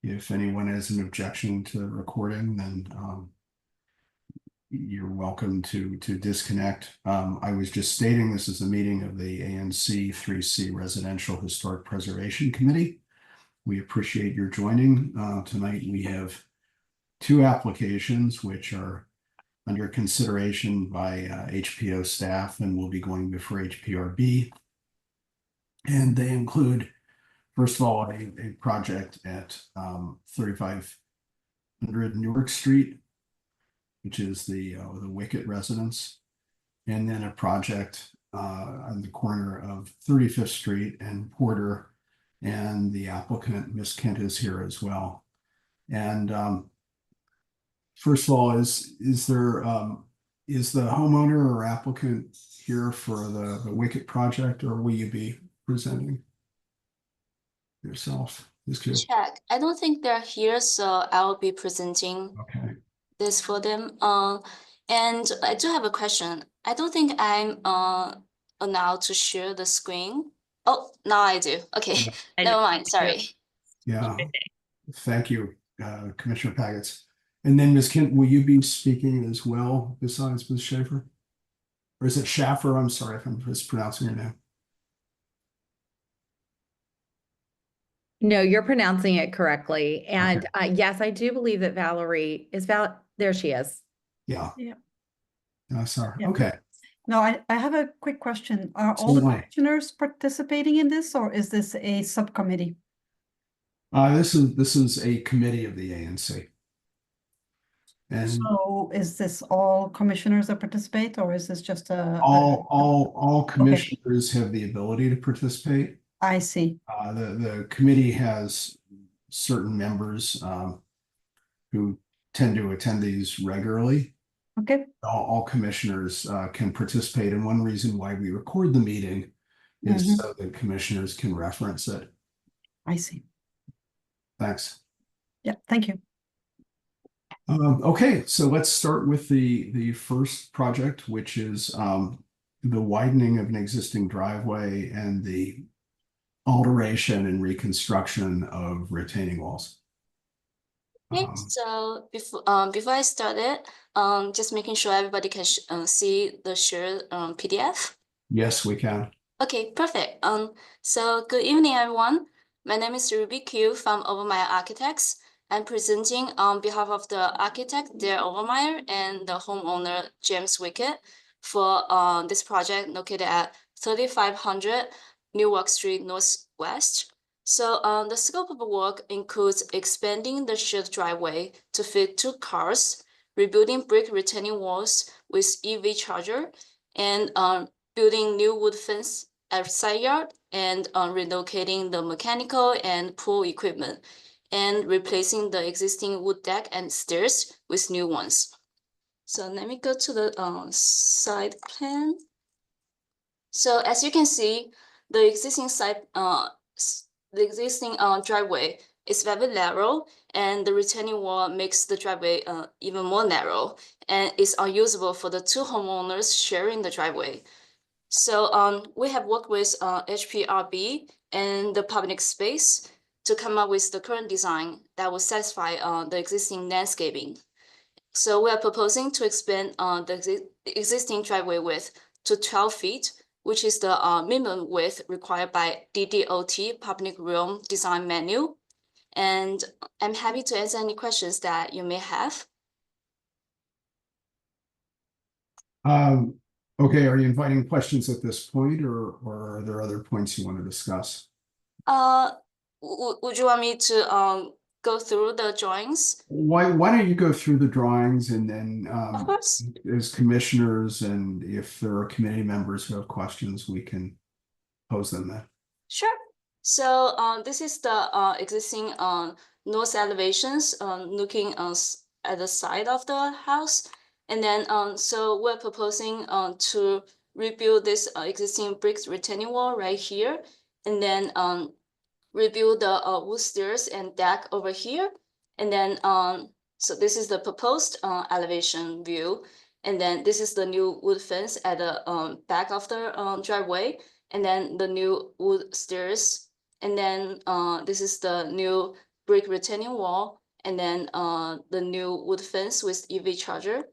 If anyone has an objection to the recording, then you're welcome to disconnect. I was just stating this is a meeting of the ANC3C Residential Historic Preservation Committee. We appreciate your joining. Tonight we have two applications which are under consideration by HPO staff and will be going before HPRB. And they include, first of all, a project at 3500 Newark Street, which is the Wicket residence, and then a project on the corner of 35th Street and Porter, and the applicant, Miss Kent, is here as well. And first of all, is the homeowner or applicant here for the Wicket project, or will you be presenting yourself? Check. I don't think they're here, so I will be presenting this for them. And I do have a question. I don't think I'm allowed to share the screen. Oh, now I do. Okay, never mind. Sorry. Yeah, thank you, Commissioner Pagets. And then Ms. Kent, will you be speaking as well besides Ms. Schaefer? Or is it Schaffer? I'm sorry if I'm mispronouncing your name. No, you're pronouncing it correctly. And yes, I do believe that Valerie is there she is. Yeah. Sorry. Yeah. Okay. No, I have a quick question. Are all the commissioners participating in this, or is this a subcommittee? This is a committee of the ANC. And so is this all commissioners that participate, or is this just all commissioners have the ability to participate? I see. The committee has certain members who tend to attend these regularly. Okay. All commissioners can participate, and one reason why we record the meeting is so that commissioners can reference it. I see. Thanks. Yeah, thank you. Okay, so let's start with the first project, which is the widening of an existing driveway and the alteration and reconstruction of retaining walls. Okay, so before I started, just making sure everybody can see the shared PDF. Yes, we can. Okay, perfect. So good evening, everyone. My name is Ruby Q from Overmeyer Architects. I'm presenting on behalf of the architect, Dare Overmeyer, and the homeowner, James Wicket, for this project located at 3500 Newark Street Northwest. So the scope of the work includes expanding the shared driveway to fit 2 cars, rebuilding brick retaining walls with EV charger, and building new wood fence at side yard, and relocating the mechanical and pool equipment, and replacing the existing wood deck and stairs with new ones. So let me go to the side plan. So as you can see, the existing driveway is very narrow, and the retaining wall makes the driveway even more narrow, and is unusable for the 2 homeowners sharing the driveway. So we have worked with HPRB and the public space to come up with the current design that will satisfy the existing landscaping. So we are proposing to expand the existing driveway width to 12 feet, which is the minimum width required by DDOT Public Realm Design Manual. And I'm happy to answer any questions that you may have. Okay, are you inviting questions at this point, or are there other points you want to discuss? Would you want me to go through the drawings? Why don't you go through the drawings, and then of course, as commissioners, and if there are committee members who have questions, we can pose them then. Sure. So this is the existing north elevations looking at the side of the house. And then so we're proposing to rebuild this existing brick retaining wall right here, and then rebuild the wood stairs and deck over here. And then so this is the proposed elevation view, and then this is the new wood fence at the back of the driveway, and then the new wood stairs, and then this is the new brick retaining wall, and then the new wood fence with EV charger.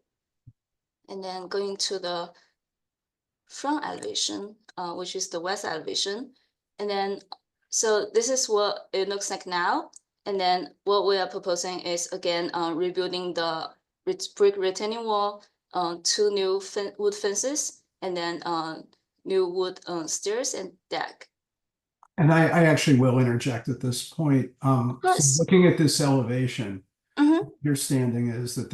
And then going to the front elevation, which is the west elevation. And then, so this is what it looks like now. And then what we are proposing is again, rebuilding the brick retaining wall, 2 new wood fences, and then new wood stairs and deck. And I actually will interject at this point. So course. looking at this elevation, Mhm. understanding is that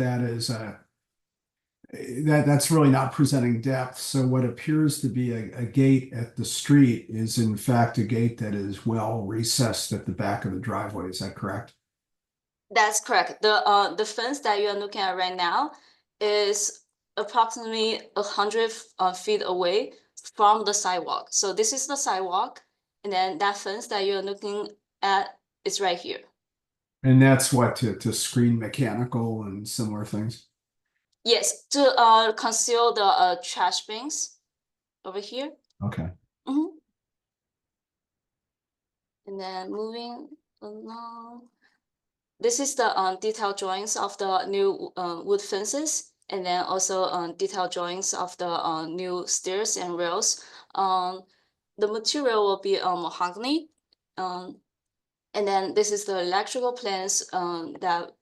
that's really not presenting depth. So what appears to be a gate at the street is in fact a gate that is well recessed at the back of the driveway. Is that correct? That's correct. The fence that you are looking at right now is approximately 100 feet away from the sidewalk. So this is the sidewalk, and then that fence that you're looking at is right here. And that's what to screen mechanical and similar things. Yes, to conceal the trash bins over here. Okay. Mhm. And then moving along. This is the detailed drawings of the new wood fences, and then also detailed drawings of the new stairs and rails. The material will be mahogany. And then this is the electrical plans that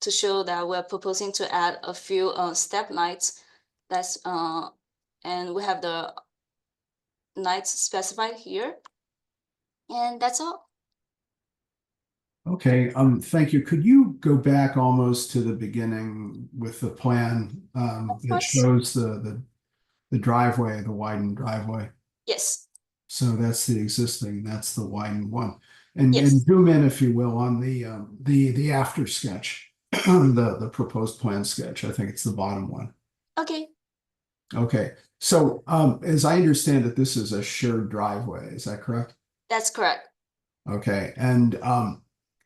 to show that we're proposing to add a few step lights. That's and we have the lights specified here. And that's all. Okay, thank you. Could you go back almost to the beginning with the plan Of that course. shows the driveway, the widened driveway? Yes. So that's the existing, that's the widened one. And Yes. zoom in, if you will, on the after sketch, the proposed plan sketch. I think it's the bottom one. Okay. Okay, so as I understand it, this is a shared driveway. Is that correct? That's correct. Okay, and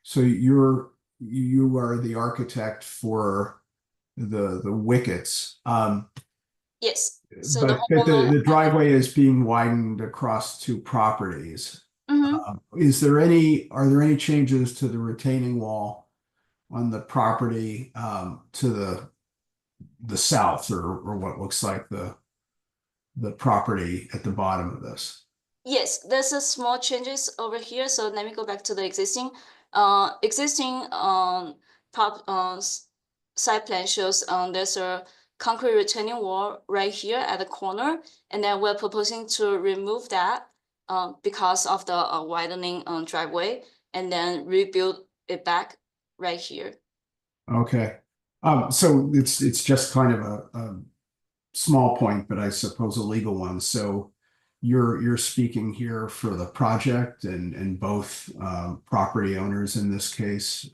so you are the architect for the wickets. Yes. So But the homeowner. the driveway is being widened across 2 properties. Mhm. Are there any changes to the retaining wall on the property to the south or what looks like the property at the bottom of this? Yes, there's a small changes over here. So let me go back to the existing site plan shows there's a concrete retaining wall right here at the corner, and then we're proposing to remove that because of the widening driveway, and then rebuild it back right here. Okay. So it's just kind of a small point, but I suppose a legal one. So you're speaking here for the project and both property owners in this case.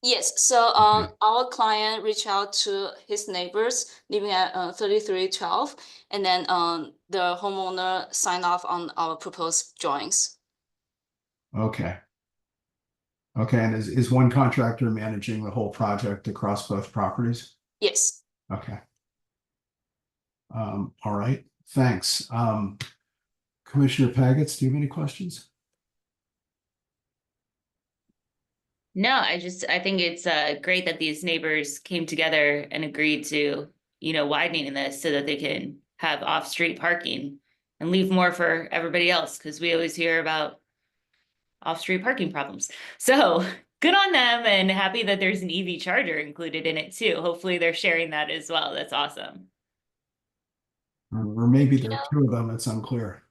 Yes, so Okay. our client reached out to his neighbors living at 3312, and then the homeowner signed off on our proposed drawings. Okay. Okay, and is one contractor managing the whole project across both properties? Yes. Okay. All right, thanks. Commissioner Pagets, do you have any questions? No, I think it's great that these neighbors came together and agreed to, widening this so that they can have off-street parking and leave more for everybody else, because we always hear about off-street parking problems. So good on them, and happy that there's an EV charger included in it too. Hopefully they're sharing that as well. That's awesome. Or maybe there are 2 of them, it's unclear.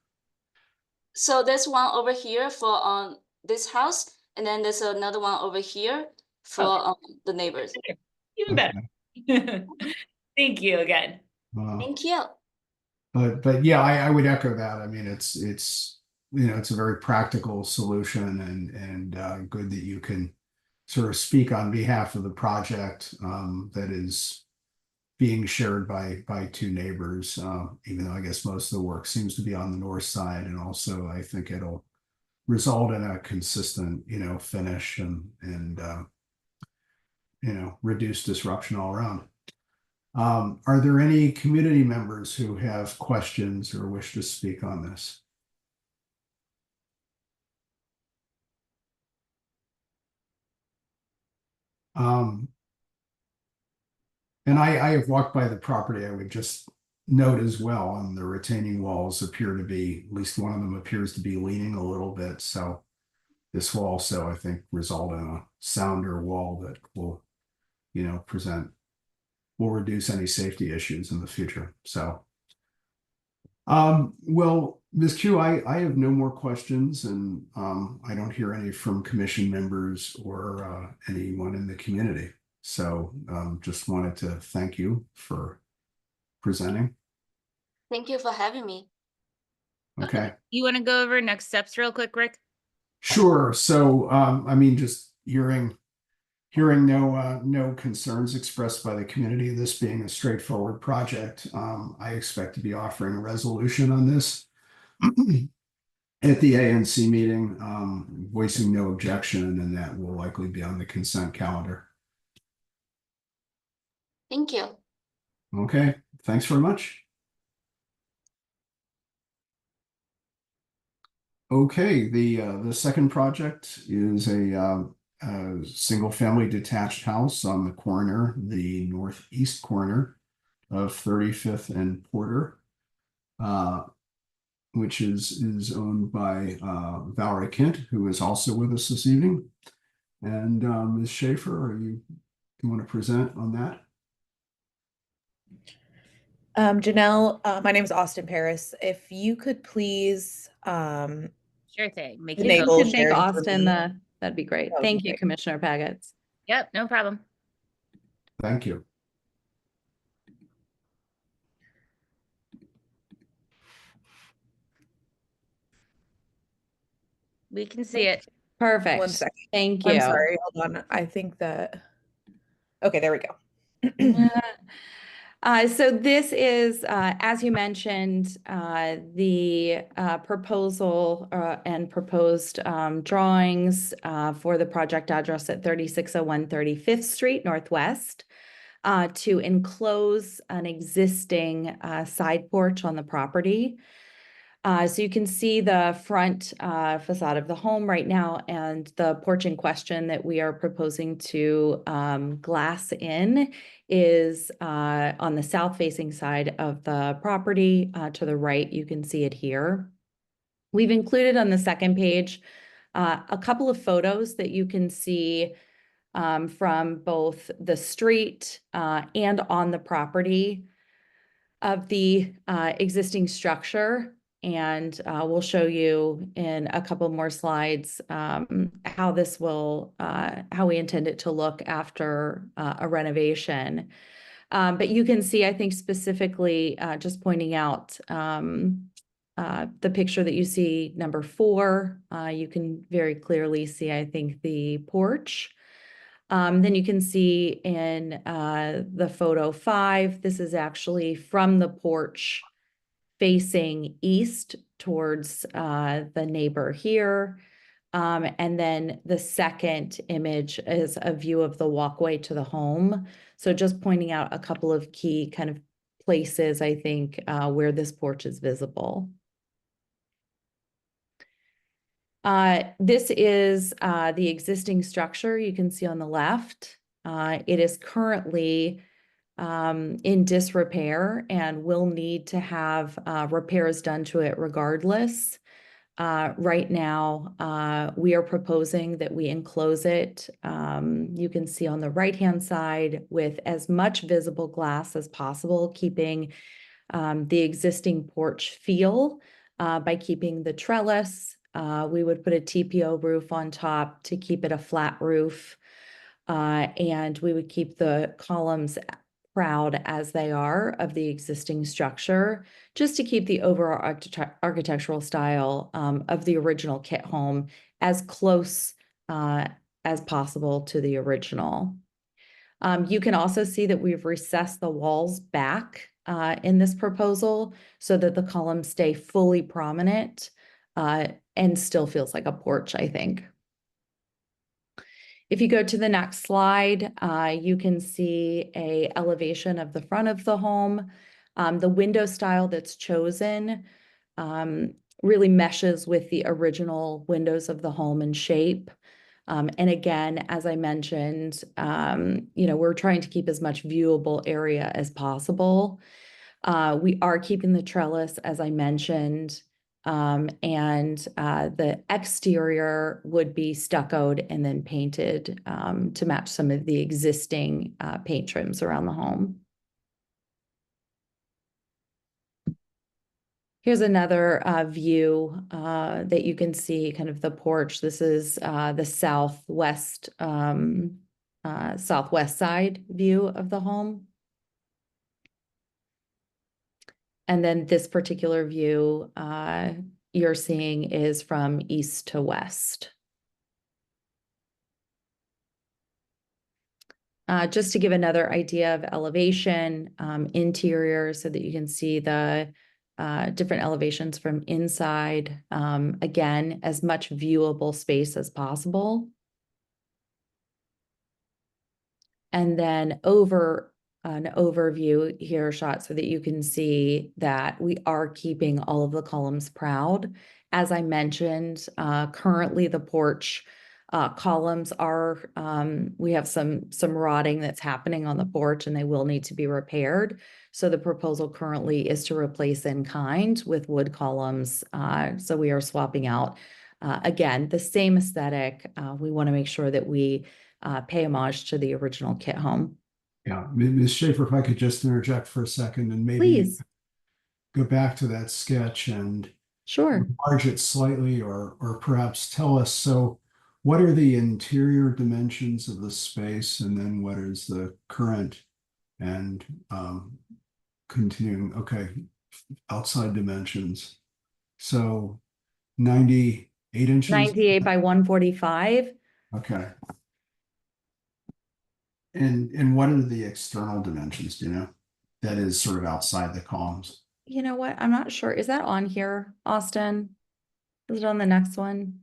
So there's one over here for this house, and then there's another one over here for the neighbors. Even better. Thank you again. Thank you. But yeah, I would echo that. I mean, it's it's a very practical solution and good that you can sort of speak on behalf of the project that is being shared by 2 neighbors, even though I guess most of the work seems to be on the north side, and also I think it'll result in a consistent, finish and reduce disruption all around. Are there any community members who have questions or wish to speak on this? Um, and I have walked by the property. I would just note as well, and the retaining walls appear to be, at least one of them appears to be leaning a little bit. So this will also, I think, result in a sounder wall that will, will reduce any safety issues in the future. So, well, Ms. Q, I have no more questions, and I don't hear any from commission members or anyone in the community. So just wanted to thank you for presenting. Thank you for having me. Okay. You want to go over next steps real quick, Rick? Sure. So, I mean, just hearing no concerns expressed by the community, this being a straightforward project, I expect to be offering a resolution on this at the ANC meeting, voicing no objection, and that will likely be on the consent calendar. Thank you. Okay, thanks very much. Okay, the second project is a single-family detached house on the corner, the northeast corner of 35th and Porter, which is owned by Valerie Kent, who is also with us this evening. And Ms. Schaefer, you want to present on that? Janelle, my name is Austin Paris. If you could please Sure thing. Make If it you enable could make sharing for Austin me. that'd be great. That would be Thank you, great. Commissioner Pagets. Yep, no problem. Thank you. We can see it. Perfect. One second. Thank you. I'm sorry. Hold on. I think that. Okay, there we go. So this is, as you mentioned, the proposal and proposed drawings for the project address at 3601 35th Street Northwest to enclose an existing side porch on the property. So you can see the front facade of the home right now, and the porch in question that we are proposing to glass in is on the south-facing side of the property. To the right, you can see it here. We've included on the second page a couple of photos that you can see from both the street and on the property of the existing structure. And we'll show you in a couple more slides how this will, how we intend it to look after a renovation. But you can see, I think specifically, just pointing out the picture that you see, number 4, you can very clearly see, I think, the porch. Then you can see in the photo 5, this is actually from the porch facing east towards the neighbor here. And then the second image is a view of the walkway to the home. So just pointing out a couple of key kind of places, I think, where this porch is visible. This is the existing structure you can see on the left. It is currently in disrepair and will need to have repairs done to it regardless. Right now, we are proposing that we enclose it. You can see on the right-hand side with as much visible glass as possible, keeping the existing porch feel by keeping the trellis. We would put a TPO roof on top to keep it a flat roof. And we would keep the columns proud as they are of the existing structure, just to keep the overall architectural style of the original kit home as close as possible to the original. You can also see that we've recessed the walls back in this proposal so that the columns stay fully prominent and still feels like a porch, I think. If you go to the next slide, you can see an elevation of the front of the home. The window style that's chosen really meshes with the original windows of the home and shape. And again, as I mentioned, you know, we're trying to keep as much viewable area as possible. We are keeping the trellis, as I mentioned, and the exterior would be stuccoed and then painted to match some of the existing paint trims around the home. Here's another view that you can see, kind of the porch. This is the southwest side view of the home. And then this particular view you're seeing is from east to west. Just to give another idea of elevation, interior, so that you can see the different elevations from inside. Again, as much viewable space as possible. And then an overview here shot so that you can see that we are keeping all of the columns proud. As I mentioned, currently the porch columns are, we have some rotting that's happening on the porch and they will need to be repaired. So the proposal currently is to replace in kind with wood columns. So we are swapping out, again, the same aesthetic. We want to make sure that we pay homage to the original kit home. Yeah, Ms. Schaefer, if I could just interject for a second and maybe Please. go back to that sketch and Sure. enlarge it slightly, or perhaps tell us, so what are the interior dimensions of the space, and then what is the current and continuing, okay, outside dimensions. So 98 inches? 98 by 145. Okay. And what are the external dimensions, do you know? That is sort of outside the columns. You know what? I'm not sure. Is that on here, Austin? Is it on the next one?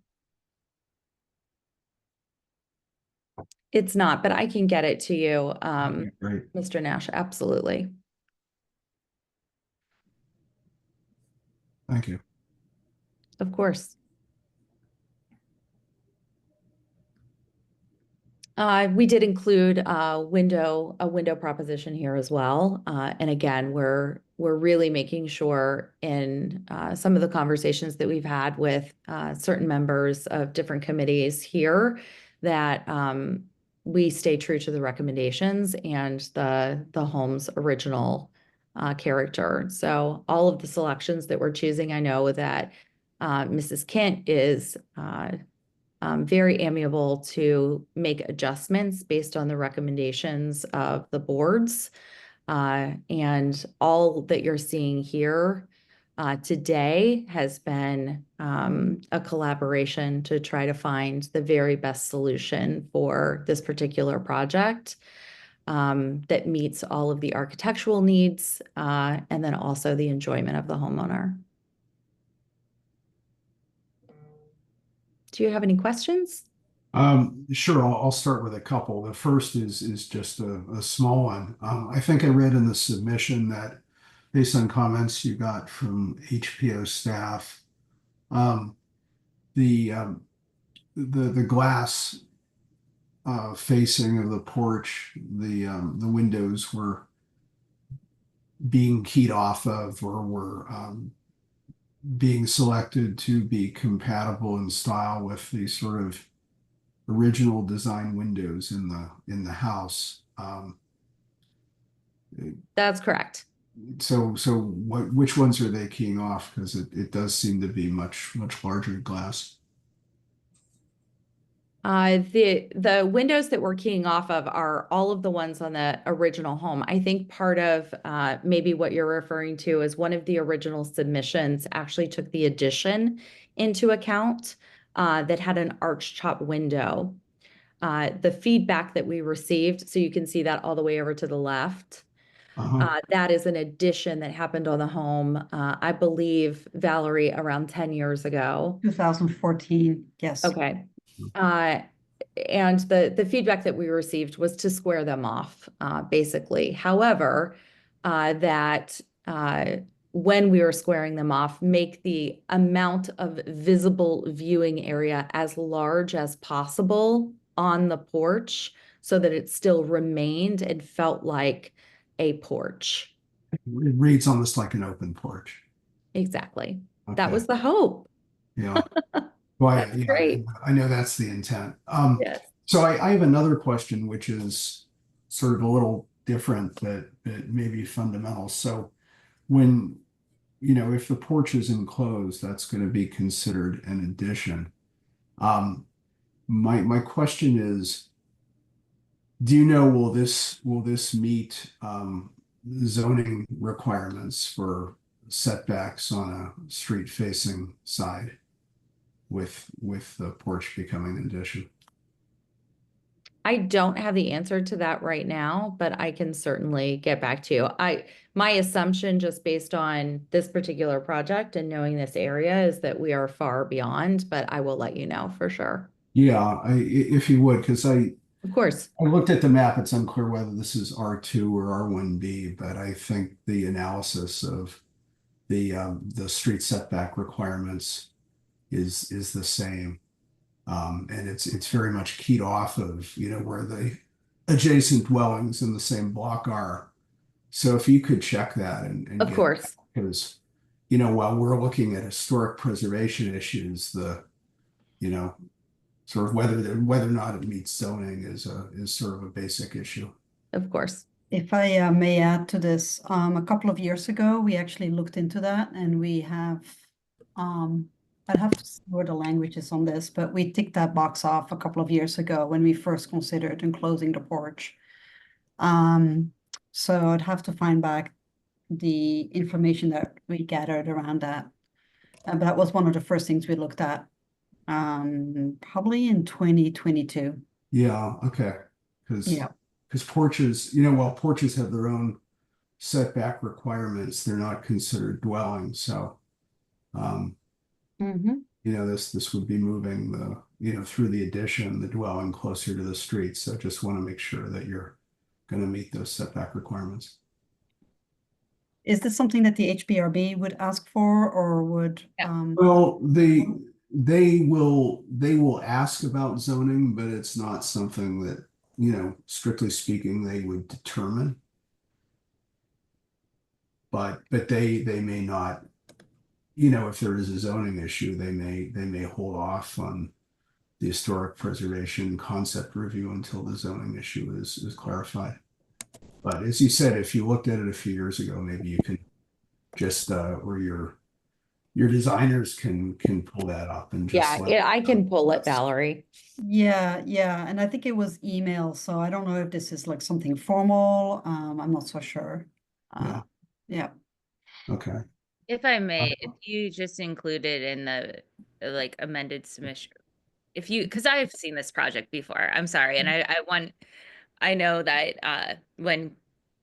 It's not, but I can get it to you, Okay, great. Mr. Nash. Absolutely. Thank you. Of course. We did include a window proposition here as well. And again, we're really making sure in some of the conversations that we've had with certain members of different committees here that we stay true to the recommendations and the home's original character. So all of the selections that we're choosing, I know that Mrs. Kent is very amiable to make adjustments based on the recommendations of the boards. And all that you're seeing here today has been a collaboration to try to find the very best solution for this particular project that meets all of the architectural needs and then also the enjoyment of the homeowner. Do you have any questions? Sure, I'll start with a couple. The first is just a small one. I think I read in the submission that based on comments you got from HPO staff, the glass facing of the porch, the windows were being keyed off of, or were being selected to be compatible in style with the sort of original design windows in the house. That's correct. So which ones are they keying off? Because it does seem to be much larger glass. The windows that we're keying off of are all of the ones on the original home. I think part of maybe what you're referring to is one of the original submissions actually took the addition into account that had an arch top window. The feedback that we received, so you can see that all the way over to the left, that is an addition that happened on the home, I believe, Valerie, around 10 years ago. 2014, yes. Okay. And the feedback that we received was to square them off, basically. However, that when we were squaring them off, make the amount of visible viewing area as large as possible on the porch so that it still remained and felt like a porch. It reads almost like an open porch. Exactly. Okay. That was the hope. Yeah. Well, That's yeah, great. I know that's the intent. Yes. So I have another question, which is sort of a little different, but may be fundamental. So when, if the porch is enclosed, that's going to be considered an addition. My question is, do you know, will this meet zoning requirements for setbacks on a street facing side with the porch becoming an addition? I don't have the answer to that right now, but I can certainly get back to you. My assumption, just based on this particular project and knowing this area, is that we are far beyond, but I will let you know for sure. Yeah, if you would, because Of course. I looked at the map, it's unclear whether this is R2 or R1B, but I think the analysis of the street setback requirements is the same. And it's very much keyed off of, where the adjacent dwellings in the same block are. So if you could check that and Of course. because, while we're looking at historic preservation issues, sort of whether or not it meets zoning is sort of a basic issue. Of course. If I may add to this, a couple of years ago, we actually looked into that, and we have, I'd have to see where the language is on this, but we ticked that box off a couple of years ago when we first considered enclosing the porch. So I'd have to find back the information that we gathered around that. But that was one of the first things we looked at, probably in 2022. Yeah, okay. Yeah. Because porches, while porches have their own setback requirements, they're not considered dwellings. So, this would be moving through the addition, the dwelling closer to the street. So just want to make sure that you're going to meet those setback requirements. Is this something that the HPRB would ask for, or would? Well, they will ask about zoning, but it's not something that, strictly speaking, they would determine. But they may not, if there is a zoning issue, they may hold off on the historic preservation concept review until the zoning issue is clarified. But as you said, if you looked at it a few years ago, maybe you can just or your designers can pull that up and just I can pull it, Valerie. Yeah, and I think it was email, so I don't know if this is like something formal. I'm not so sure. Yeah. Okay. If I may, if you just included in the like amended submission, because I've seen this project before, I'm sorry, and I know that when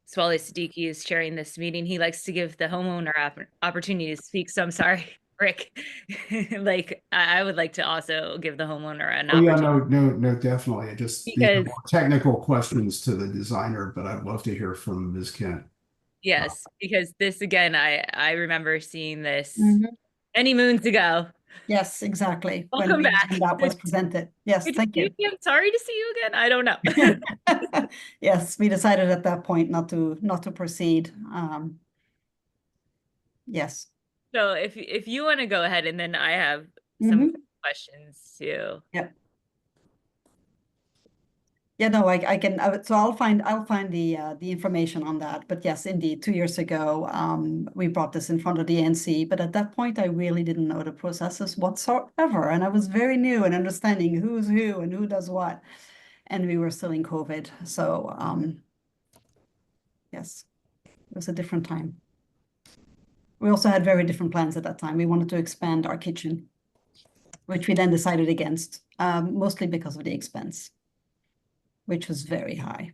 Swale Siddiqui is chairing this meeting, he likes to give the homeowner opportunity to speak. So I'm sorry, Rick. Like I would like to also give the homeowner an opportunity. No, definitely. Just Because more technical questions to the designer, but I'd love to hear from Ms. Kent. yes, because this again, I remember seeing this Mhm. many moons ago. Yes, exactly. Welcome back. When that was presented. Yes, Good to thank see you. I'm sorry to see you again. I don't know. Yes, we decided at that point not to proceed. Yes. So if you want to go ahead, and then I have some questions too. Yep. Yeah, no, I can. So I'll find the information on that. But yes, indeed, 2 years ago, we brought this in front of the ANC. But at that point, I really didn't know the processes whatsoever, and I was very new in understanding who's who and who does what. And we were still in COVID, so yes, it was a different time. We also had very different plans at that time. We wanted to expand our kitchen, which we then decided against, mostly because of the expense, which was very high.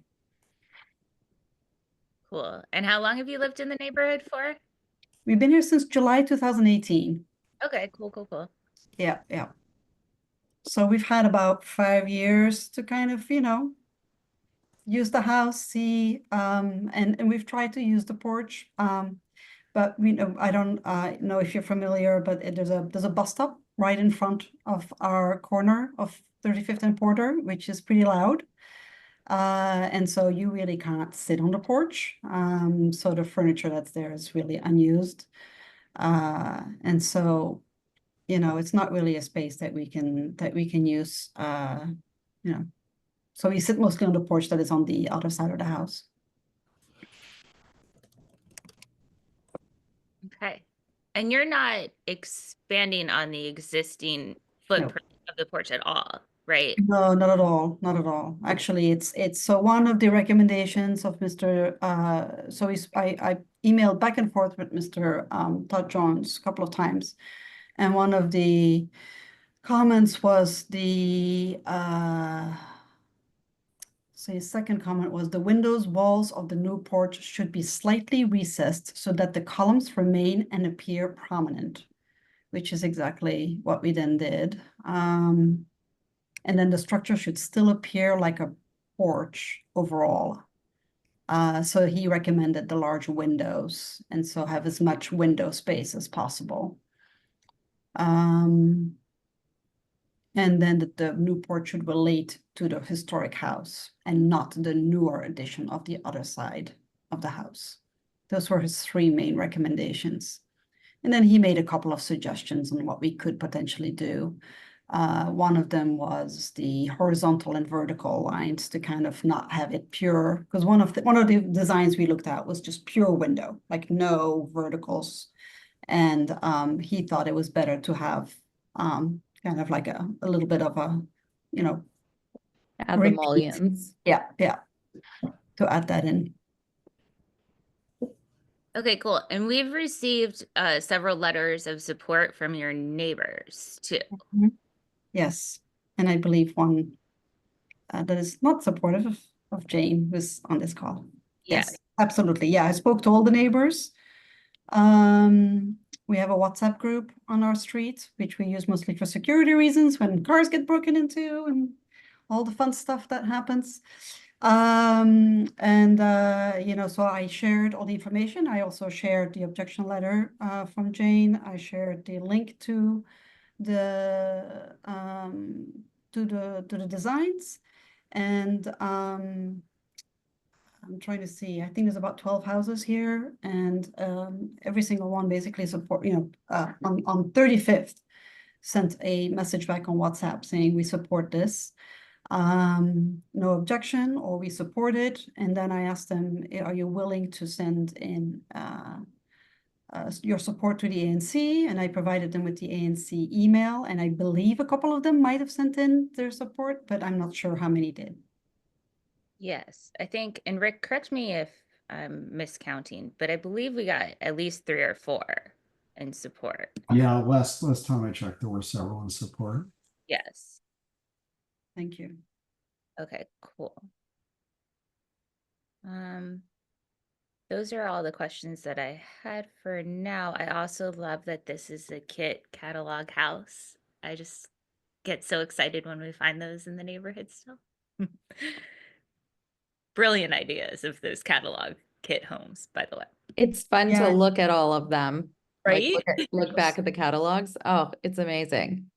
Cool. And how long have you lived in the neighborhood for? We've been here since July 2018. Okay, cool. Yeah. So we've had about 5 years to kind of, use the house, see, and we've tried to use the porch. but I don't know if you're familiar, but there's a bus stop right in front of our corner of 35th and Porter, which is pretty loud. And so you really can't sit on the porch. So the furniture that's there is really unused. And so, it's not really a space that we can use, so we sit mostly on the porch that is on the other side of the house. Okay. And you're not expanding on the existing footprint of the porch at all, right? No, not at all, not at all. Actually, it's so one of the recommendations of Mr. So I emailed back and forth with Mr. Todd Jones a couple of times, and one of the comments was so his second comment was the windows, walls of the new porch should be slightly recessed so that the columns remain and appear prominent, which is exactly what we then did. And then the structure should still appear like a porch overall. So he recommended the large windows, and so have as much window space as possible. And then the new porch should relate to the historic house and not the newer addition of the other side of the house. Those were his three main recommendations. And then he made a couple of suggestions on what we could potentially do. One of them was the horizontal and vertical lines to kind of not have it pure, because one of the designs we looked at was just pure window, like no verticals. And he thought it was better to have kind of like a little bit of a, Add the mullions. yeah, to add that in. Okay, cool. And we've received several letters of support from your neighbors too. Yes, and I believe one that is not supportive of Jane was on this call. Yeah. Yes, absolutely. Yeah, I spoke to all the neighbors. We have a WhatsApp group on our street, which we use mostly for security reasons when cars get broken into and all the fun stuff that happens. So I shared all the information. I also shared the objection letter from Jane. I shared the link to the designs, and I'm trying to see, I think there's about 12 houses here, and every single one basically support, on 35th sent a message back on WhatsApp saying we support this. No objection, or we support it. And then I asked them, are you willing to send in your support to the ANC? And I provided them with the ANC email, and I believe a couple of them might have sent in their support, but I'm not sure how many did. Yes, I think, and Rick, correct me if I'm miscounting, but I believe we got at least 3 or 4 in support. Yeah, last time I checked, there were several in support. Yes. Thank you. Okay, cool. Those are all the questions that I had for now. I also love that this is a kit catalog house. I just get so excited when we find those in the neighborhood still. Brilliant ideas of those catalog kit homes, by the way. It's fun Yeah. to look at all of them. Like, Right? look back at the catalogs. Oh, it's amazing.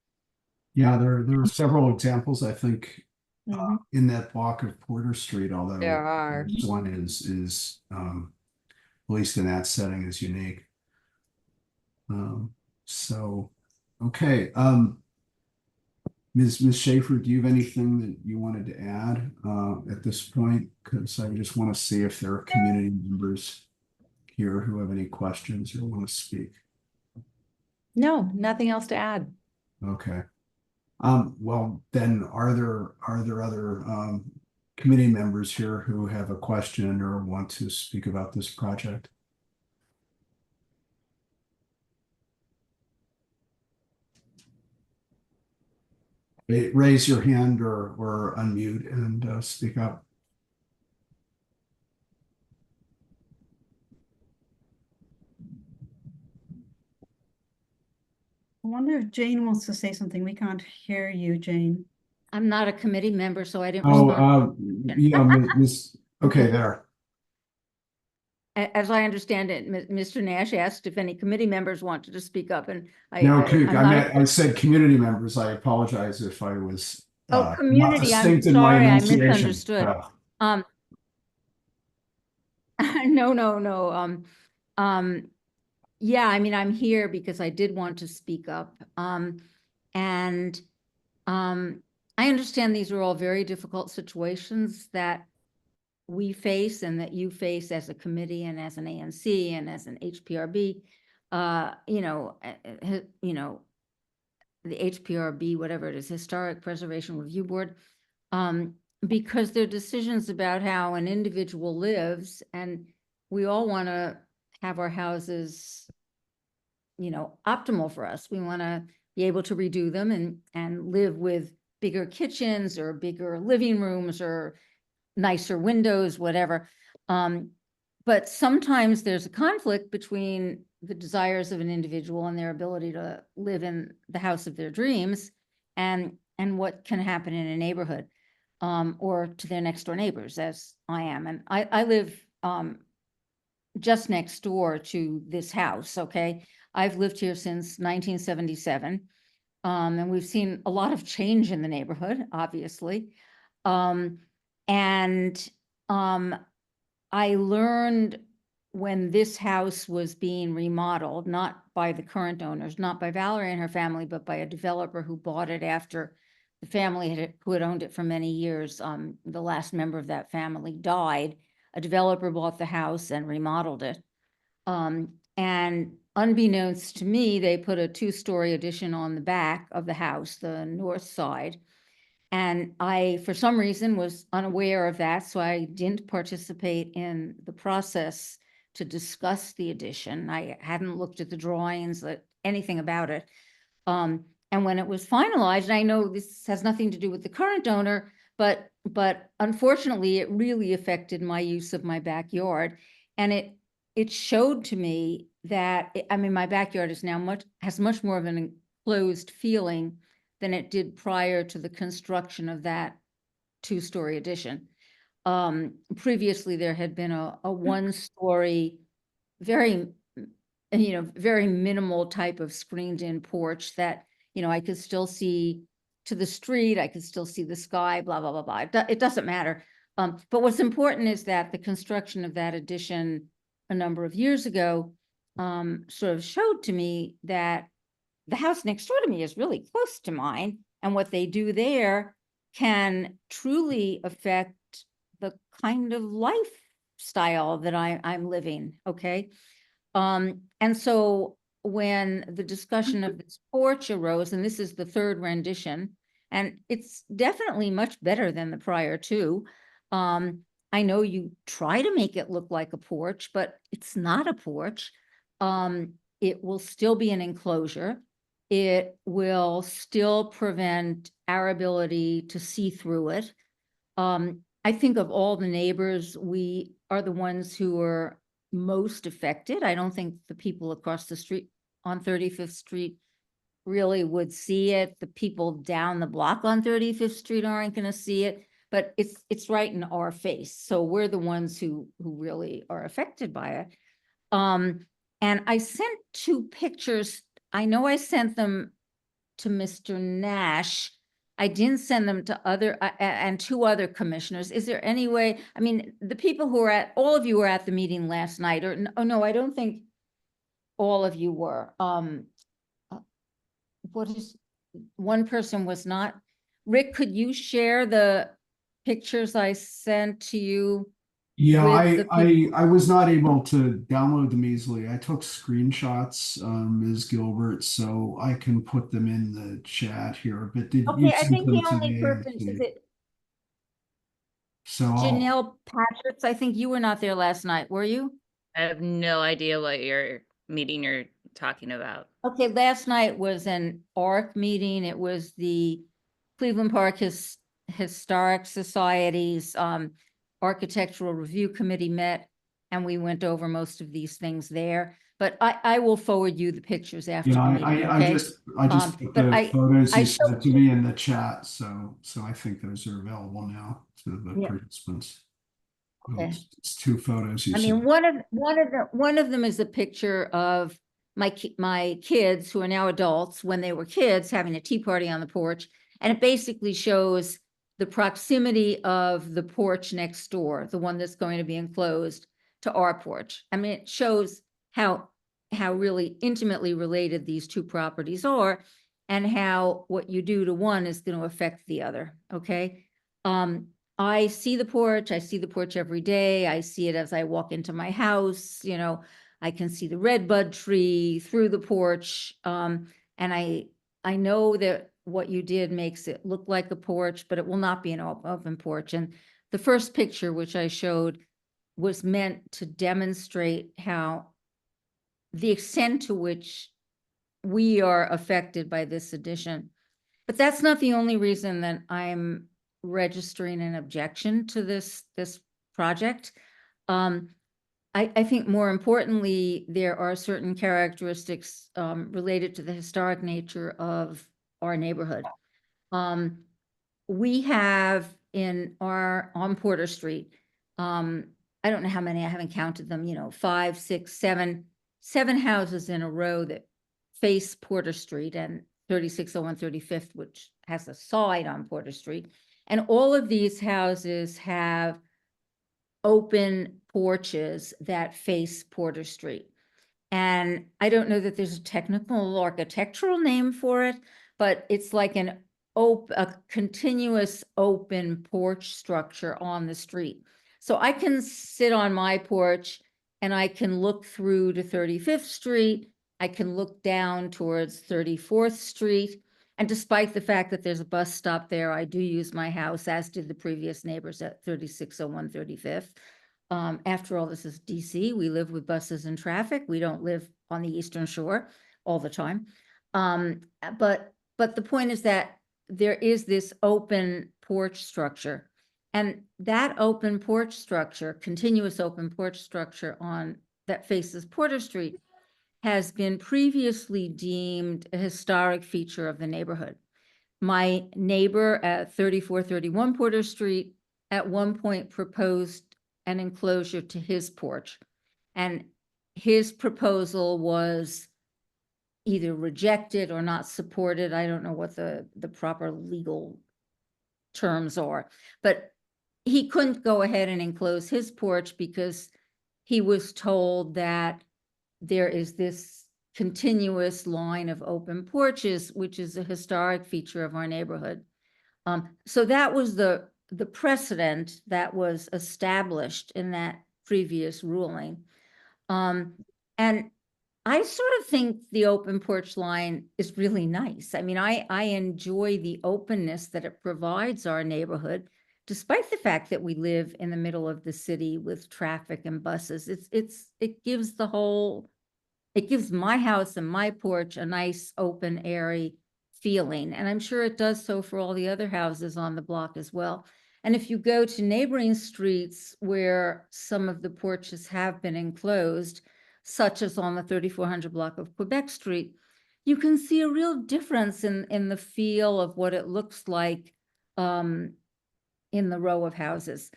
Yeah, there are several examples, I think, Mhm. in that block of Porter Street, although There are. this one is at least in that setting, is unique. So, okay. Ms. Schaefer, do you have anything that you wanted to add at this point? Because I just want to see if there are community members here who have any questions or want to speak. No, nothing else to add. Okay. Well, then are there other committee members here who have a question or want to speak about this project? Raise your hand or unmute and speak up. I wonder if Jane wants to say something. We can't hear you, Jane. I'm not a committee member, so I didn't Oh, respond. yeah, Miss. Okay, there. as I understand it, Mr. Nash asked if any committee members wanted to speak up, and No, I'm not. I said community members. I apologize if I was Oh, not community, I'm distinct in my sorry, I enunciation. misunderstood. No. Yeah, I mean, I'm here because I did want to speak up. And I understand these are all very difficult situations that we face and that you face as a committee and as an ANC and as an HPRB. The HPRB, whatever it is, Historic Preservation Review Board, because they're decisions about how an individual lives, and we all want to have our houses, optimal for us. We want to be able to redo them and live with bigger kitchens or bigger living rooms or nicer windows, whatever. But sometimes there's a conflict between the desires of an individual and their ability to live in the house of their dreams and what can happen in a neighborhood, or to their next door neighbors, as I am. And I live just next door to this house, okay? I've lived here since 1977, and we've seen a lot of change in the neighborhood, obviously. I learned when this house was being remodeled, not by the current owners, not by Valerie and her family, but by a developer who bought it after the family who had owned it for many years. The last member of that family died. A developer bought the house and remodeled it. And unbeknownst to me, they put a 2-story addition on the back of the house, the north side. And I, for some reason, was unaware of that, so I didn't participate in the process to discuss the addition. I hadn't looked at the drawings, anything about it. And when it was finalized, and I know this has nothing to do with the current owner, but unfortunately, it really affected my use of my backyard. And it showed to me that, I mean, my backyard is now has much more of an enclosed feeling than it did prior to the construction of that 2-story addition. Previously, there had been a 1-story, very minimal type of screened-in porch that, I could still see to the street, I could still see the sky, blah, blah, blah, blah. It doesn't matter. But what's important is that the construction of that addition a number of years ago sort of showed to me that the house next door to me is really close to mine, and what they do there can truly affect the kind of lifestyle that I'm living, okay? And so when the discussion of this porch arose, and this is the 3rd rendition, and it's definitely much better than the prior 2. I know you try to make it look like a porch, but it's not a porch. It will still be an enclosure. It will still prevent our ability to see through it. I think of all the neighbors, we are the ones who are most affected. I don't think the people across the street on 35th Street really would see it. The people down the block on 35th Street aren't going to see it, but it's right in our face. So we're the ones who really are affected by it. And I sent 2 pictures. I know I sent them to Mr. Nash. I didn't send them to and 2 other commissioners. Is there any way, I mean, the people who are all of you were at the meeting last night, or no, I don't think all of you were. One person was not. Rick, could you share the pictures I sent to you? Yeah, with the I was not able to download them easily. I took screenshots, Ms. Gilbert, so I can put them in the chat here. But did you Okay, I send think them the to only the person is ANC? it So Janelle Patrick. I think you were not there last night, were you? I have no idea what meeting you're talking about. Okay, last night was an ARC meeting. It was the Cleveland Park Historic Society's Architectural Review Committee met, and we went over most of these things there. But I will forward you the pictures after the meeting, I okay? just put but the photos I you showed sent to me in the chat, so I think those are available now to the participants. Okay. It's two photos you I see. mean, one of them is a picture of my kids who are now adults when they were kids having a tea party on the porch. And it basically shows the proximity of the porch next door, the one that's going to be enclosed, to our porch. I mean, it shows how really intimately related these two properties are, and how what you do to one is going to affect the other. Okay. I see the porch every day. I see it as I walk into my house, you know, I can see the redbud tree through the porch. And I know that what you did makes it look like a porch, but it will not be an open porch. And the first picture, which I showed, was meant to demonstrate how the extent to which we are affected by this addition. But that's not the only reason that I'm registering an objection to this project. I think more importantly, there are certain characteristics related to the historic nature of our neighborhood. We have on Porter Street, I don't know how many, I haven't counted them, you know, 5, 6, 7 houses in a row that face Porter Street, and 3601 35th, which has a side on Porter Street. And all of these houses have open porches that face Porter Street. And I don't know that there's a technical architectural name for it, but it's like a continuous open porch structure on the street. So I can sit on my porch and I can look through to 35th Street. I can look down towards 34th Street. And despite the fact that there's a bus stop there, I do use my house, as did the previous neighbors at 3601 35th. After all, this is DC. We live with buses and traffic. We don't live on the Eastern Shore all the time. But the point is that there is this open porch structure, and that open porch structure, continuous open porch structure that faces Porter Street, has been previously deemed a historic feature of the neighborhood. My neighbor at 3431 Porter Street at one point proposed an enclosure to his porch, and his proposal was either rejected or not supported. I don't know what the proper legal terms are, but he couldn't go ahead and enclose his porch because he was told that there is this continuous line of open porches, which is a historic feature of our neighborhood. So that was the precedent that was established in that previous ruling. And I sort of think the open porch line is really nice. I mean, I enjoy the openness that it provides our neighborhood, despite the fact that we live in the middle of the city with traffic and buses. It gives my house and my porch a nice open, airy feeling. And I'm sure it does so for all the other houses on the block as well. And if you go to neighboring streets where some of the porches have been enclosed, such as on the 3400 block of Quebec Street, you can see a real difference in the feel of what it looks like in the row of houses.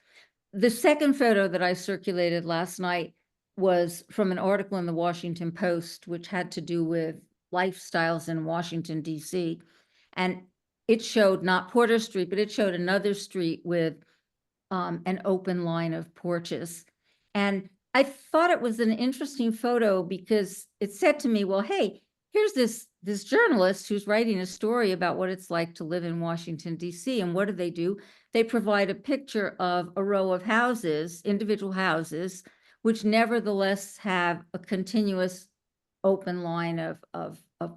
The second photo that I circulated last night was from an article in the Washington Post, which had to do with lifestyles in Washington, D.C. And it showed not Porter Street, but it showed another street with an open line of porches. And I thought it was an interesting photo because it said to me, well, hey, here's this journalist who's writing a story about what it's like to live in Washington, D.C. And what do? They provide a picture of a row of houses, individual houses, which nevertheless have a continuous open line of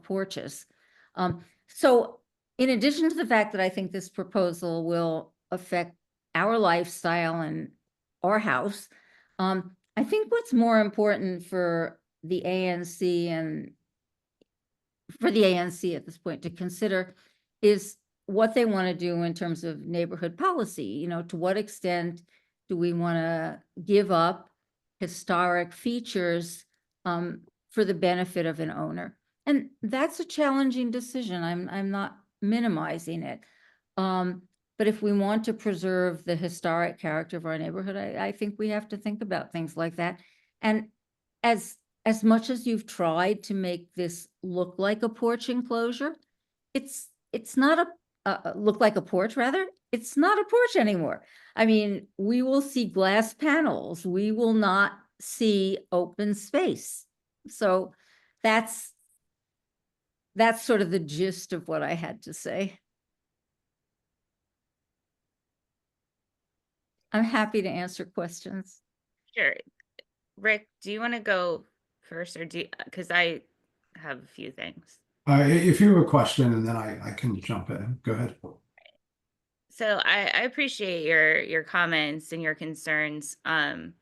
porches. So in addition to the fact that I think this proposal will affect our lifestyle and our house, I think what's more important for the ANC and for the ANC at this point to consider is what they want to do in terms of neighborhood policy. You know, to what extent do we want to give up historic features for the benefit of an owner? And that's a challenging decision. I'm not minimizing it. But if we want to preserve the historic character of our neighborhood, I think we have to think about things like that. And as much as you've tried to make this look like a porch enclosure, it's not look like a porch, rather. It's not a porch anymore. I mean, we will see glass panels. We will not see open space. So that's sort of the gist of what I had to say. I'm happy to answer questions. Sure. Rick, do you want to go first, or because I have a few things. If you have a question, and then I can jump in. Go ahead. So I appreciate your comments and your concerns. The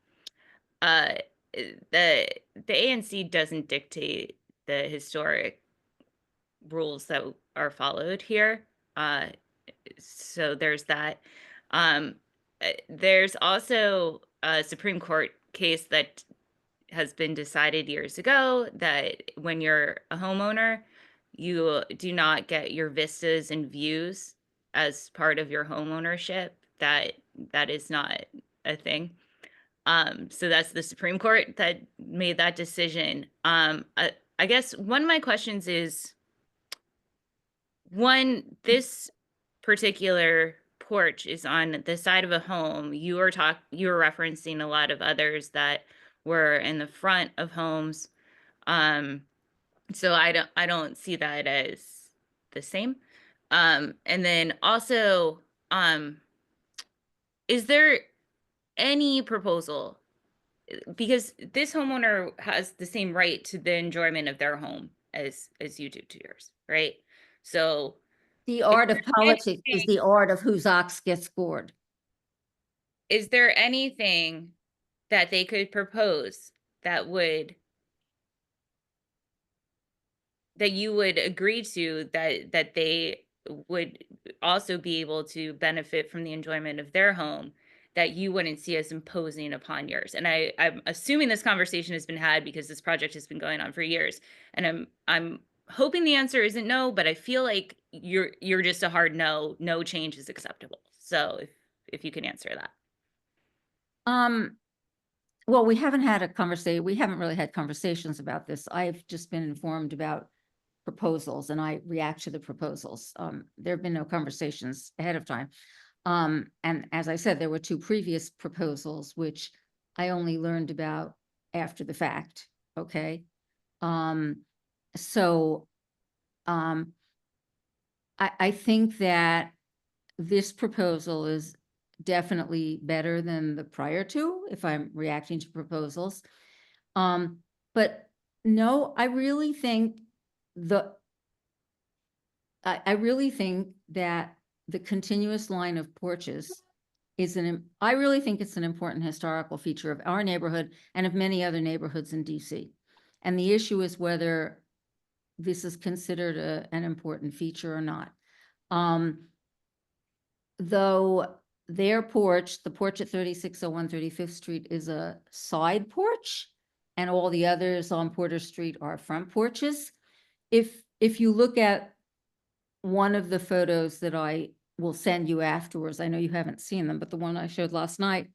ANC doesn't dictate the historic rules that are followed here. So there's that. There's also a Supreme Court case that has been decided years ago that when you're a homeowner, you do not get your vistas and views as part of your home ownership. That is not a thing. So that's the Supreme Court that made that decision. I guess one of my questions is, one, this particular porch is on the side of a home. You were referencing a lot of others that were in the front of homes. So I don't see that as the same. And then also, is there any proposal, because this homeowner has the same right to the enjoyment of their home as you do to yours, right? So The art of politics is the art of whose ox gets gored. is there anything that they could propose that you would agree to, that they would also be able to benefit from the enjoyment of their home, that you wouldn't see as imposing upon yours? And I'm assuming this conversation has been had because this project has been going on for years, and I'm hoping the answer isn't no, but I feel like you're just a hard no. No change is acceptable. So if you can answer that. Well, we haven't had a conversation. We haven't really had conversations about this. I've just been informed about proposals and I react to the proposals. There have been no conversations ahead of time. And as I said, there were two previous proposals, which I only learned about after the fact. Okay. So I think that this proposal is definitely better than the prior two, if I'm reacting to proposals. But no, I really think I really think that the continuous line of porches I really think it's an important historical feature of our neighborhood and of many other neighborhoods in DC. And the issue is whether this is considered an important feature or not. Though their porch, the porch at 3601 35th Street, is a side porch, and all the others on Porter Street are front porches. If you look at one of the photos that I will send you afterwards, I know you haven't seen them, but the one I showed last night,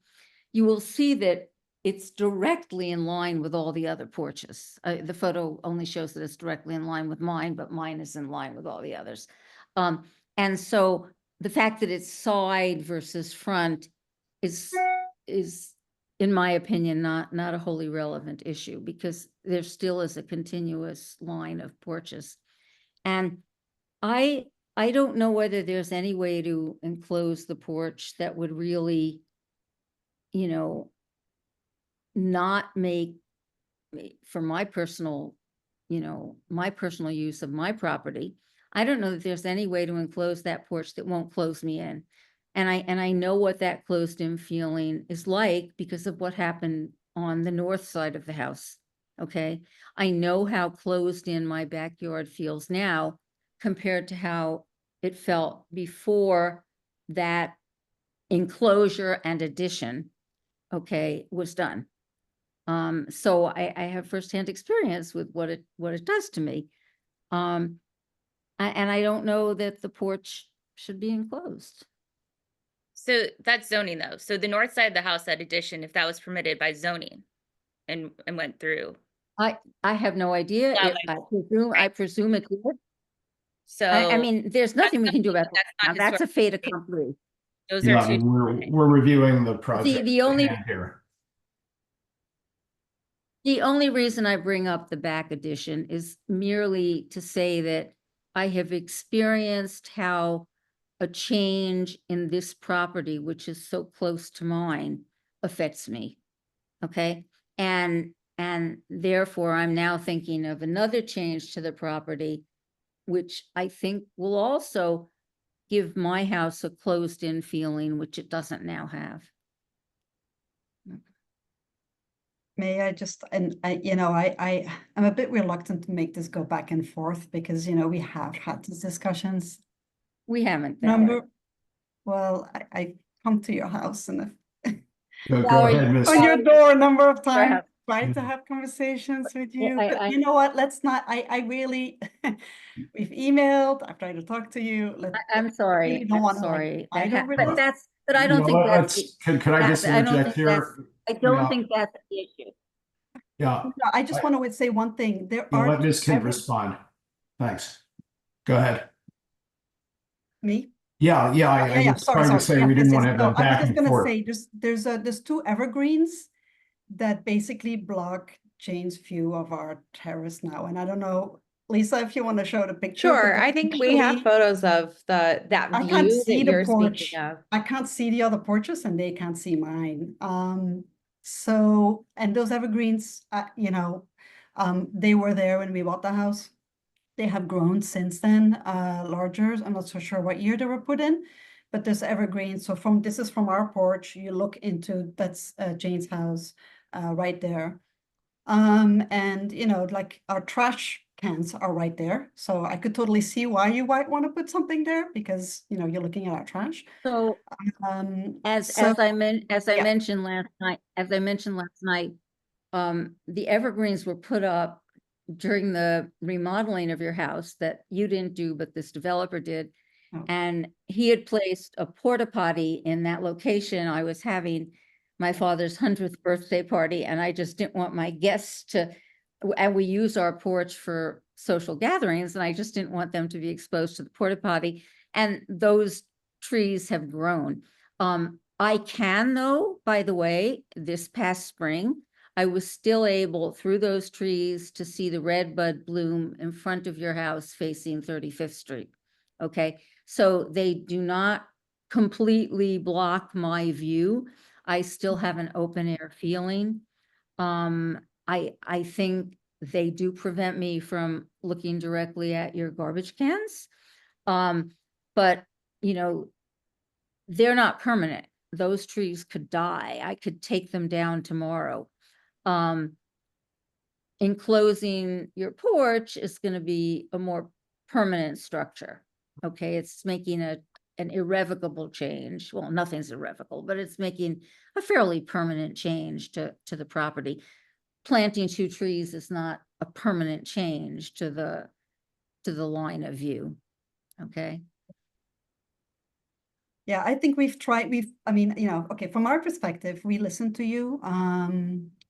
you will see that it's directly in line with all the other porches. The photo only shows that it's directly in line with mine, but mine is in line with all the others. And so the fact that it's side versus front is in my opinion, not a wholly relevant issue, because there still is a continuous line of porches. And I don't know whether there's any way to enclose the porch that would really, not make, for my personal use of my property, I don't know that there's any way to enclose that porch that won't close me in. And I know what that closed in feeling is like because of what happened on the north side of the house. Okay. I know how closed in my backyard feels now compared to how it felt before that enclosure and addition, okay, was done. So I have firsthand experience with what it does to me. And I don't know that the porch should be enclosed. So that's zoning though. So the north side of the house, that addition, if that was permitted by zoning and went through. I have no idea. Yeah, I presume it would. So. I mean, there's nothing we can do about that. That's not Now. That's a fait historic. accompli. Those Yeah, are I two. mean, we're reviewing the project the only- at hand here. The only reason I bring up the back addition is merely to say that I have experienced how a change in this property, which is so close to mine, affects me. Okay, and therefore I'm now thinking of another change to the property, which I think will also give my house a closed-in feeling, which it doesn't now have. May I just, and I'm a bit reluctant to make this go back and forth because, we have had these discussions. We haven't. Valerie. Well, I come to your house and Go Valerie, ahead, Ms. on your door a number of Go ahead. times, tried to have conversations with you, I- but I- you know what, let's not, I really, we've emailed, I've tried to talk to you. I'm sorry. really don't I'm wanna, like, sorry. fight over But this. I don't think that's. Could I just I don't interject think that's- here? I don't think that's the issue. Yeah, No, I just want to say one thing, there you are. let Ms. Kent every- respond. Thanks. Go ahead. Me? Yeah, I was trying to say we didn't want to have that I back was just and gonna forth. say, there's two evergreens that basically block Jane's view of our terrace now, and I don't know, Lisa, if you want to show the picture. Sure, but I think we have actually, photos of that I can't view that see the you're porch. speaking of. I can't see the other porches and they can't see mine. So, and those evergreens, they were there when we bought the house. They have grown since then, larger. I'm not so sure what year they were put in, but there's evergreens. So this is from our porch. You look into, that's Jane's house, right there. And like our trash cans are right there. So I could totally see why you might want to put something there because, you're looking at our trash. So as I mentioned last night, the evergreens were put up during the remodeling of your house that you didn't do, but this developer did. Oh. And he had placed a porta potty in that location. I was having my father's 100th birthday party, and I just didn't want my guests to, and we use our porch for social gatherings, and I just didn't want them to be exposed to the porta potty. And those trees have grown. I can, though, by the way, this past spring, I was still able through those trees to see the red bud bloom in front of your house facing 35th Street. Okay, so they do not completely block my view. I still have an open air feeling. I think they do prevent me from looking directly at your garbage cans. But they're not permanent. Those trees could die. I could take them down tomorrow. Enclosing your porch is going to be a more permanent structure. Okay, it's making an irrevocable change. Well, nothing's irrevocable, but it's making a fairly permanent change to the property. Planting 2 trees is not a permanent change to the line of view. Okay. Yeah, I think okay, from our perspective, we listened to you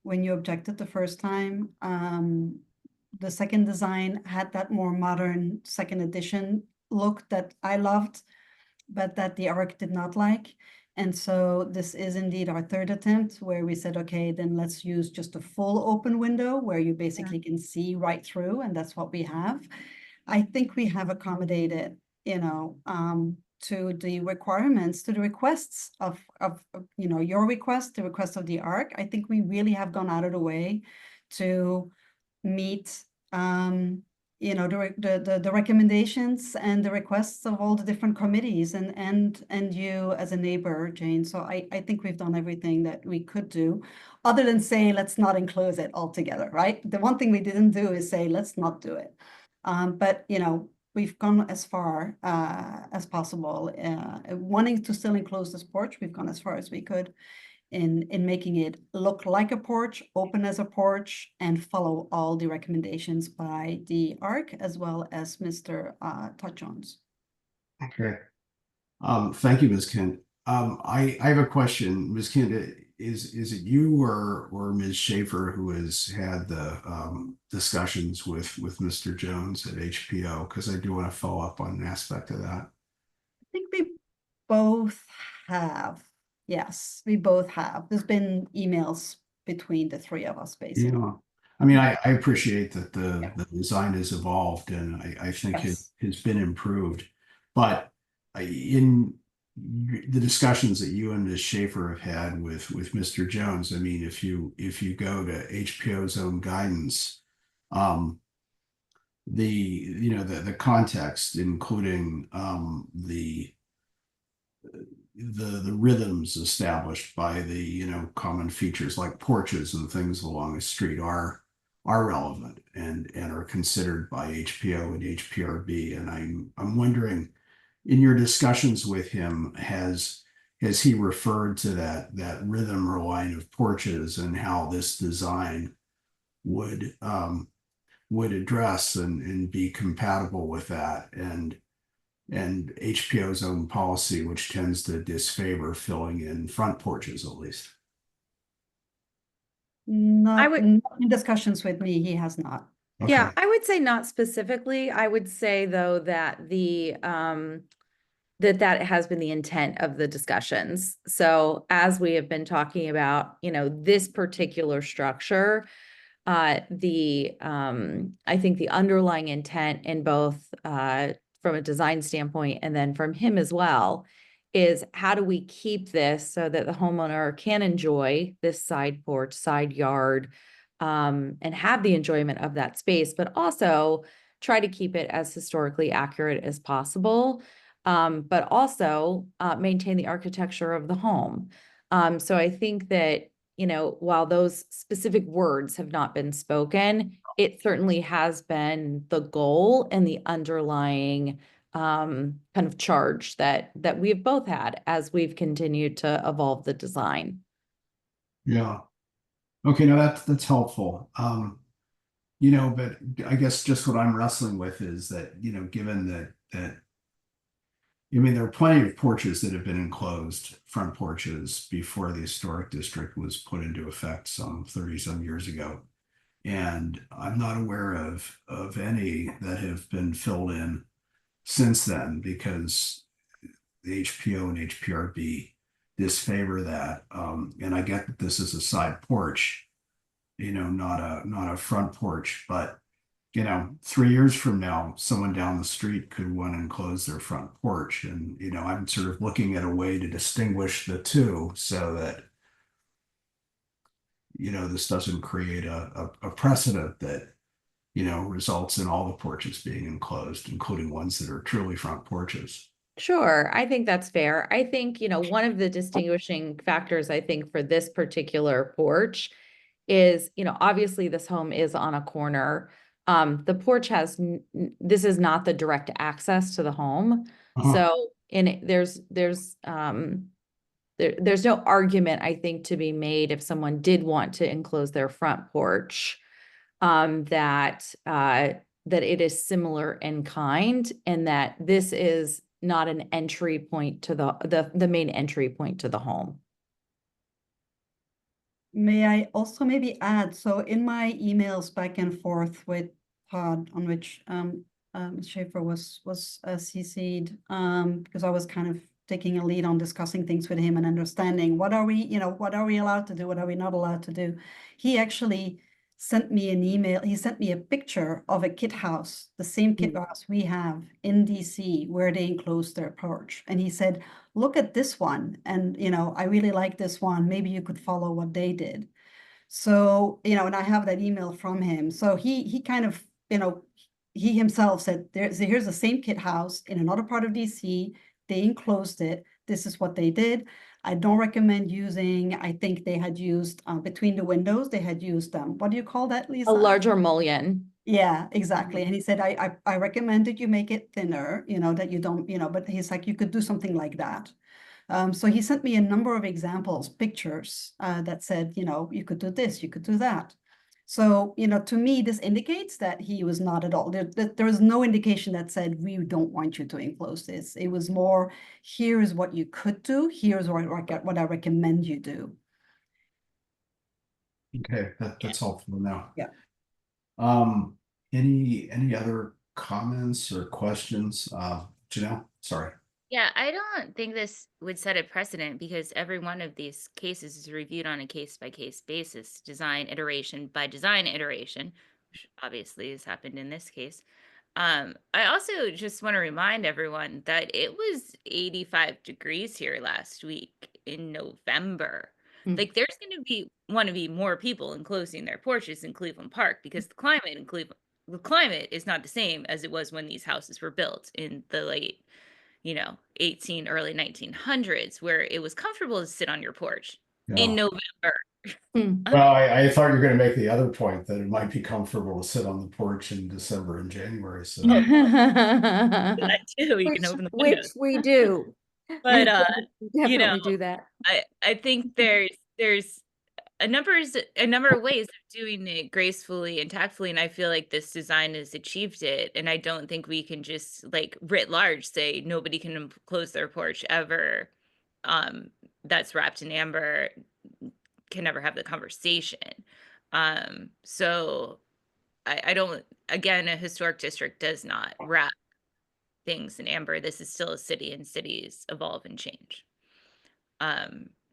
when you objected the first time. The second design had that more modern second edition look that I loved, but that the ARC did not like. And so this is indeed our third attempt where we said, okay, then let's use just a full open window where you basically can see right through, and that's what we have. I think we have accommodated, to the requirements, to the requests of your request, the request of the ARC. I think we really have gone out of the way to meet the recommendations and the requests of all the different committees and you as a neighbor, Jane. So I think we've done everything that we could do, other than say, let's not enclose it altogether, right? The one thing we didn't do is say, let's not do it. But we've gone as far as possible, wanting to still enclose this porch. We've gone as far as we could in making it look like a porch, open as a porch, and follow all the recommendations by the ARC as well as Mr. Todd Jones. Okay. Thank you, Ms. Kent. I have a question, Ms. Kenda. Is it you or Ms. Schaefer who has had the discussions with Mr. Jones at HPO? Because I do want to follow up on an aspect of that. I think we both have. Yes, we both have. There's been emails between the three of us, basically. Yeah. I mean, I appreciate that the design has evolved and I think it Yes. has been improved. But in the discussions that you and Ms. Schaefer have had with Mr. Jones, I mean, if you go to HPO's own guidance, the context, including the rhythms established by the common features like porches and things along the street are relevant and are considered by HPO and HPRB. And I'm wondering, in your discussions with him, has he referred to that rhythm or line of porches and how this design would address and be compatible with that, and HPO's own policy, which tends to disfavor filling in front porches, at least? Not would- not in discussions with me, he has not. Yeah, Okay. I would say not specifically. I would say though that that has been the intent of the discussions. So as we have been talking about, this particular structure, I think the underlying intent in both from a design standpoint and then from him as well is how do we keep this so that the homeowner can enjoy this side porch, side yard, and have the enjoyment of that space, but also try to keep it as historically accurate as possible, but also maintain the architecture of the home. So I think that, while those specific words have not been spoken, it certainly has been the goal and the underlying kind of charge that we've both had as we've continued to evolve the design. Yeah. Okay, no, that's helpful. But I guess just what I'm wrestling with is that, given that I mean, there are plenty of porches that have been enclosed, front porches, before the historic district was put into effect some 30-some years ago. And I'm not aware of any that have been filled in since then, because the HPO and HPRB disfavor that. And I get that this is a side porch, not a front porch, but 3 years from now, someone down the street could want to enclose their front porch. And, I'm sort of looking at a way to distinguish the two so that, this doesn't create a precedent that, results in all the porches being enclosed, including ones that are truly front porches. Sure, I think that's fair. I think, one of the distinguishing factors, I think, for this particular porch is, obviously this home is on a corner. The porch has, this is not the direct access to the home. Uh-huh. So there's no argument, I think, to be made if someone did want to enclose their front porch, that it is similar in kind, and that this is not an entry point to the main entry point to the home. May I also maybe add, so in my emails back and forth with Todd, on which Ms. Schaefer was CC'd, because I was kind of taking a lead on discussing things with him and understanding what are we allowed to do, what are we not allowed to do. He actually sent me an email. He sent me a picture of a kit house, the same kit house we have in DC, where they enclosed their porch. And he said, look at this one. And, I really like this one. Maybe you could follow what they did. So, and I have that email from him. So he kind of, he himself said, here's the same kit house in another part of DC. They enclosed it. This is what they did. I don't recommend using, I think they had used, between the windows, they had used, what do you call that, Lisa? A larger mullion. Yeah, exactly. And he said, I recommend that you make it thinner, that you don't, but he's like, you could do something like that. So he sent me a number of examples, pictures, that said, you could do this, you could do that. So, to me, this indicates that he was not at all, there was no indication that said, we don't want you to enclose this. It was more, here's what you could do, here's what I recommend you do. Okay, that's helpful to know. Yeah. Any other comments or questions? Janelle, sorry. Yeah, I don't think this would set a precedent because every one of these cases is reviewed on a case-by-case basis, design iteration by design iteration, which obviously has happened in this case. I also just want to remind everyone that it was 85 degrees here last week in November. Mm. Like there's going to want to be more people enclosing their porches in Cleveland Park because the climate in Cleveland, the climate is not the same as it was when these houses were built in the late, 18, early 1900s, where it was comfortable to sit on your porch in November. Well, I thought you were going to make the other point that it might be comfortable to sit on the porch in December and January. So That too, you can open the Which windows. we do. But We definitely do that. I think there's a number of ways of doing it gracefully and tactfully, and I feel like this design has achieved it. And I don't think we can just like writ large say nobody can close their porch ever. That's wrapped in amber can never have the conversation. So I don't. Again, a historic district does not wrap things in amber. This is still a city, and cities evolve and change.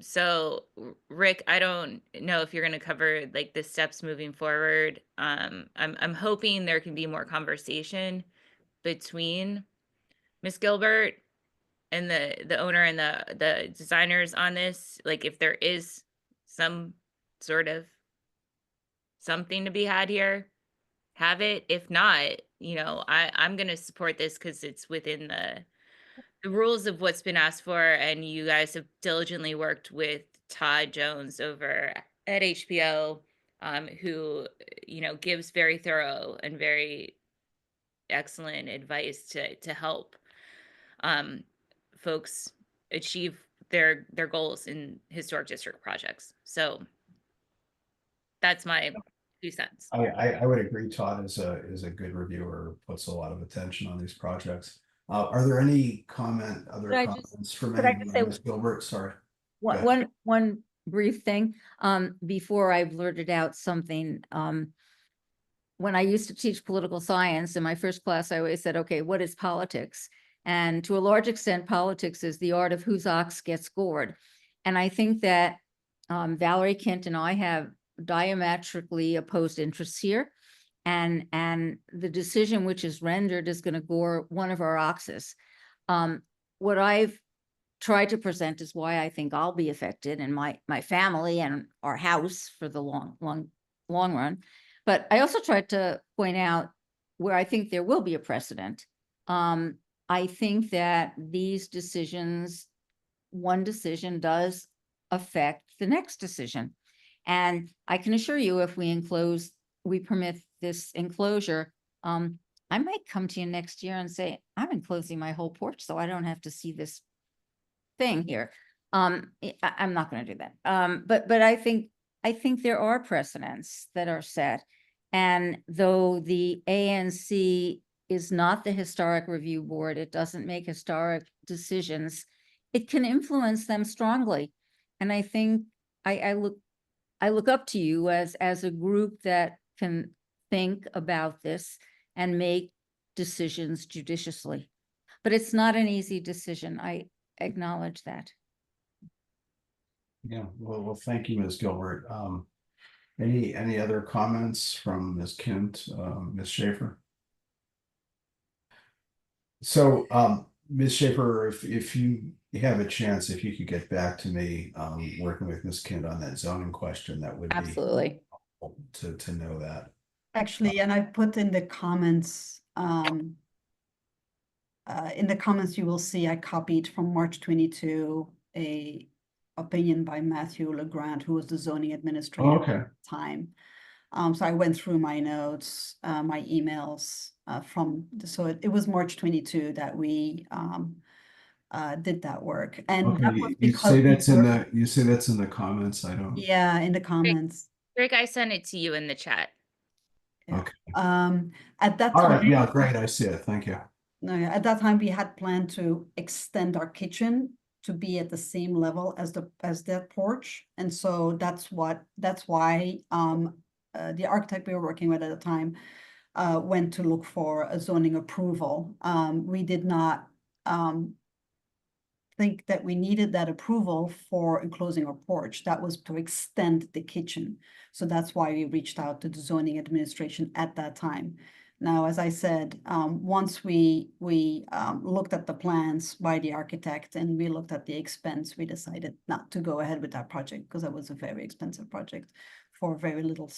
So Rick, I don't know if you're going to cover like the steps moving forward. I'm hoping there can be more conversation between Ms. Gilbert and the owner and the designers on this. Like if there is some sort of something to be had here, have it. If not, I'm going to support this because it's within the rules of what's been asked for, and you guys have diligently worked with Todd Jones over at HPO, who gives very thorough and very excellent advice to help folks achieve their goals in historic district projects. So that's my 2 cents. I would agree. Todd is a good reviewer, puts a lot of attention on these projects. Are there any other comments from could I just say- Ms. Gilbert? Sorry. One brief thing, before I blurted out something, when I used to teach political science in my first class, I always said, okay, what is politics? And to a large extent, politics is the art of whose ox gets gored. And I think that Valerie Kent and I have diametrically opposed interests here. And the decision which is rendered is going to gore one of our oxes. What I've tried to present is why I think I'll be affected and my family and our house for the long run. But I also tried to point out where I think there will be a precedent. I think that these decisions, one decision does affect the next decision. And I can assure you, if we permit this enclosure, I might come to you next year and say, I'm enclosing my whole porch, so I don't have to see this thing here. I'm not going to do that. But I think there are precedents that are set. And though the ANC is not the historic review board, it doesn't make historic decisions, it can influence them strongly. And I think I look up to you as a group that can think about this and make decisions judiciously. But it's not an easy decision. I acknowledge that. Yeah, well, thank you, Ms. Gilbert. Any other comments from Ms. Kent, Ms. Schaefer? So, Ms. Schaefer, if you have a chance, if you could get back to me, working with Ms. Kent on that zoning question, that would Absolutely. be helpful to know that. Actually, and I put in the comments, you will see I copied from March 22, a opinion by Matthew LeGrand, who was the zoning administrator Okay. at the time. So I went through my notes, my emails so it was March 22 that we did that work. And that was You because say that's in the comments. I don't. yeah, in the comments. Rick, I sent it to you in the chat. Yeah. Okay. At that All time. right, yeah, great, I see it, thank you. No, yeah, at that time, we had planned to extend our kitchen to be at the same level as that porch. And so that's why the architect we were working with at the time went to look for a zoning approval. We did not think that we needed that approval for enclosing our porch. That was to extend the kitchen. So that's why we reached out to the zoning administration at that time. Now, as I said, once we looked at the plans by the architect and we looked at the expense, we decided not to go ahead with that project because it was a very expensive project for very little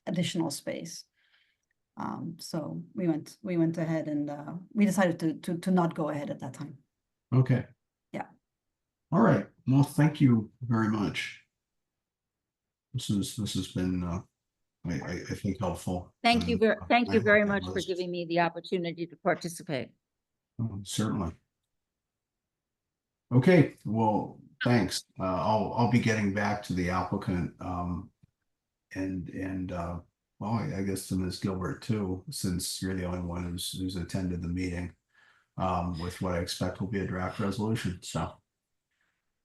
additional space. So we went ahead and we decided to not go ahead at that time. Okay. Yeah. All right, well, thank you very much. This has been, I think, helpful. Thank you and, thank you I very hope much it for was- giving me the opportunity to participate. Certainly. Okay, well, thanks. I'll be getting back to the applicant, and well, I guess to Ms. Gilbert too, since you're the only one who's attended the meeting, with what I expect will be a draft resolution, so.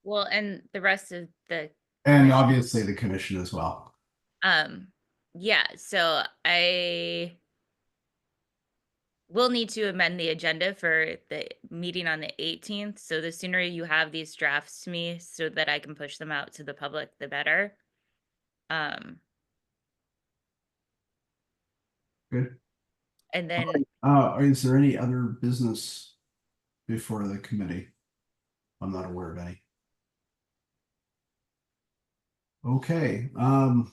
Well, and the rest of the, And obviously the commission as well. yeah, so I will need to amend the agenda for the meeting on the 18th. So the sooner you have these drafts to me so that I can push them out to the public, the better. Good. And then Is there any other business before the committee? I'm not aware of any. Okay, well,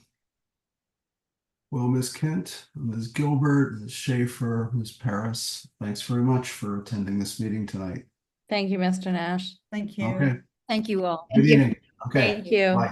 Ms. Kent, Ms. Gilbert, Ms. Schaefer, Ms. Paris, thanks very much for attending this meeting tonight. Thank you, Mr. Nash. Thank you. Okay, Thank you all. good evening. Okay. Thank you. Bye.